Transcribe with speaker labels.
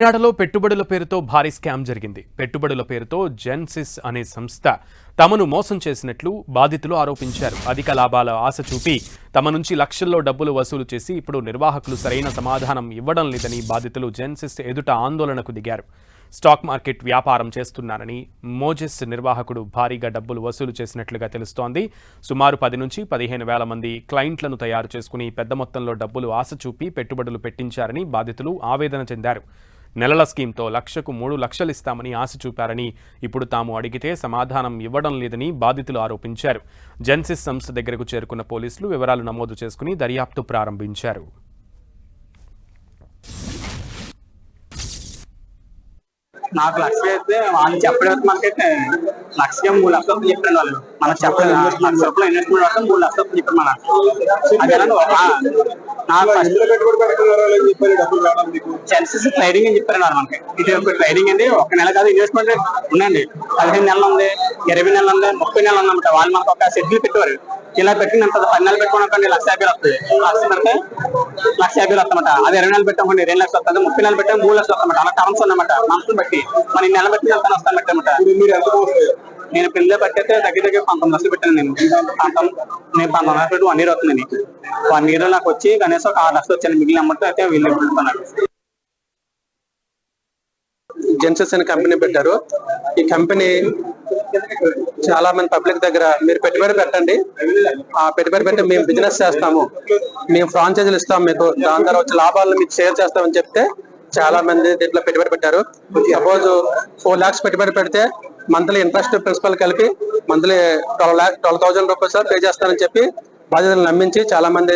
Speaker 1: తెలంగాణలో పెట్టుబడుల పేరుతో భారీ స్కామ్ జరిగింది. పెట్టుబడుల పేరుతో జెన్సిస్ అనే సంస్థ తమను మోసం చేసినట్లు బాధితులు ఆరోపించారు. అధిక లాభాల ఆశ చూపి తమ నుంచి లక్షల్లో డబ్బులు వసూలు చేసి ఇప్పుడు నిర్వాహకులు సరైన సమాధానం ఇవ్వడం లేదని బాధితులు జెన్సిస్ ఎదుట ఆందోళనకు దిగారు. స్టాక్ మార్కెట్ వ్యాపారం చేస్తున్నారని మోజెస్ నిర్వాహకుడు భారీగా డబ్బులు వసూలు చేసినట్లుగా తెలుస్తోంది. సుమారు 10 నుంచి 15 వేల మంది క్లయింట్లను తయారు చేసుకుని పెద్ద మొత్తంలో డబ్బులు ఆశ చూపి పెట్టుబడులు పెట్టించారని బాధితులు ఆవేదన చెందారు. నెలల స్కీమ్తో లక్షకు 3 లక్షలు ఇస్తామని ఆశ చూపారని, ఇప్పుడు తాము అడిగితే సమాధానం ఇవ్వడం లేదని బాధితులు ఆరోపించారు. జెన్సిస్ సంస్థ దగ్గరకు చేరుకున్న పోలీసులు వివరాలు నమోదు చేసుకుని దర్యాప్తు ప్రారంభించారు.
Speaker 2: నాకు లక్ష అయితే వాళ్ళు చెప్పలేదు. మనకైతే లక్షగా 3 లక్షలు చెప్పారు వాళ్ళు. మనకు చెప్పలేదు. లక్ష రూపాయలు ఇన్వెస్ట్మెంట్ వస్తే 3 లక్షలు చెప్పారు. మన జెన్సిస్ ట్రైడింగ్ అని చెప్పారు మనకి. ఇది ఒక ట్రైడింగ్ అండి. ఒక నెల కాదు, ఇన్వెస్ట్మెంట్ ఉందండి. 15 నెలలు ఉంది, 20 నెలలు ఉంది, 30 నెలలు ఉందన్నమాట. వాళ్ళు మనకు ఒక షెడ్యూల్ పెట్టేవారు. ఇలా పెట్టినంత 10 నెలలు పెట్టుకోవడానికి 1,50,000 వస్తుంది. లక్ష పెడితే 1,50,000 వస్తామట. అది 20 నెలలు పెట్టామండి 2 లక్షలు వస్తుంది. 30 నెలలు పెట్టా 3 లక్షలు వస్తామట. అలా టర్మ్స్ ఉన్నమాట. మనసును బట్టి మన ఈ నెల బట్టి ఎంత వస్తాను పెట్టామట. నేను పిల్లలు బట్టి అయితే దగ్గర 19 లక్షలు పెట్టాను. నేను 19 లక్షలు పెట్టి 1 ఇయర్ అవుతుందండి. 1 ఇయర్ నాకు వచ్చి కనీసం ఒక 6 లక్షలు వచ్చాను. మిగిలిన అమ్మతో అయితే వీళ్ళు పెడుతున్నారు.
Speaker 3: జెన్సిస్ అనే కంపెనీ పెట్టారు. ఈ కంపెనీ చాలా మంది పబ్లిక్ దగ్గర మీరు పెట్టుబడి పెట్టండి, ఆ పెట్టుబడి పెట్టి మేము బిజినెస్ చేస్తాము, మేము ఫ్రాంచైజీలు ఇస్తాము, మీకు దాని ద్వారా వచ్చే లాభాలను మీకు షేర్ చేస్తామని చెప్తే చాలా మంది దీంట్లో పెట్టుబడి పెట్టారు. సపోజ్ 4 lakhs పెట్టుబడి పెడితే మంత్లీ ఇంట్రెస్ట్ ప్రిన్సిపల్ కలిపి మంత్లీ 12,000 రూపీస్ పే చేస్తానని చెప్పి బాధ్యతలు నమ్మించి చాలా మంది